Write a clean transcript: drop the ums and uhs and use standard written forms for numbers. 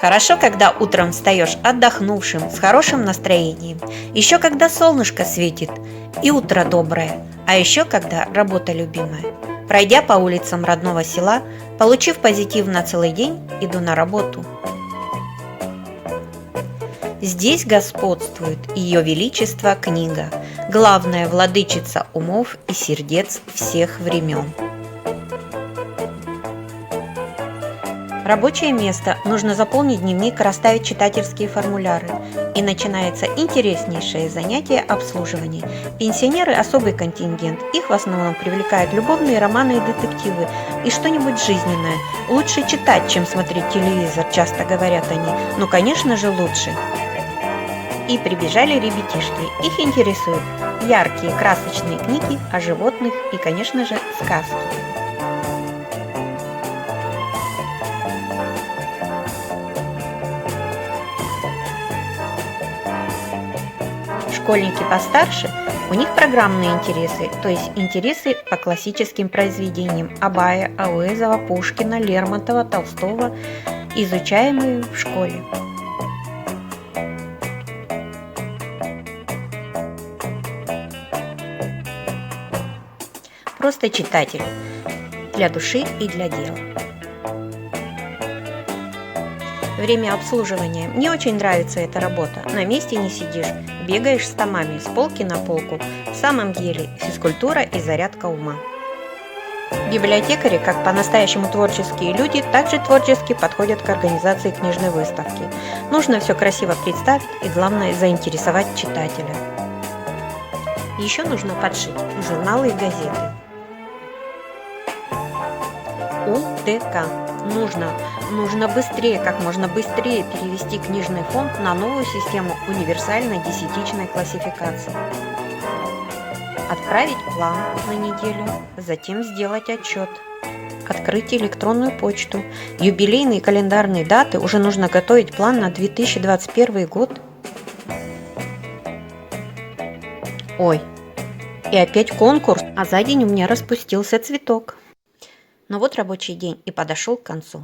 Хорошо, когда утром встаешь отдохнувшим, с хорошим настроением. Еще когда солнышко светит и утро доброе. А еще когда работа любимая. Пройдя по улицам родного села, получив позитив на целый день, иду на работу. Здесь господствует Ее Величество книга, главная владычица умов и сердец всех времен. Рабочее место. Нужно заполнить дневник, расставить читательские формуляры. И начинается интереснейшее занятие обслуживания. Пенсионеры – особый контингент. Их в основном привлекают любовные романы и детективы. И что-нибудь жизненное. Лучше читать, чем смотреть телевизор, часто говорят они. Ну, конечно же, лучше. И прибежали ребятишки. Их интересуют яркие, красочные книги о животных и, конечно же, сказки. Школьники постарше, у них программные интересы, то есть интересы по классическим произведениям Абая, Ауэзова, Пушкина, Лермонтова, Толстого, изучаемые в школе. Просто читатель для души и для дела. Время обслуживания. Мне очень нравится эта работа. На месте не сидишь, бегаешь с томами с полки на полку. В самом деле физкультура и зарядка ума. Библиотекари, как по-настоящему творческие люди, также творчески подходят к организации книжной выставки. Нужно все красиво представить и, главное, заинтересовать читателя. Еще нужно подшить журналы и газеты. УТК. Нужно быстрее, как можно быстрее перевести книжный фонд на новую систему универсальной десятичной классификации. Отправить план на неделю, затем сделать отчет. Открыть электронную почту. Юбилейные календарные даты уже нужно готовить план на 2021 год. Ой, и опять конкурс, а за день у меня распустился цветок. Но вот рабочий день и подошел к концу.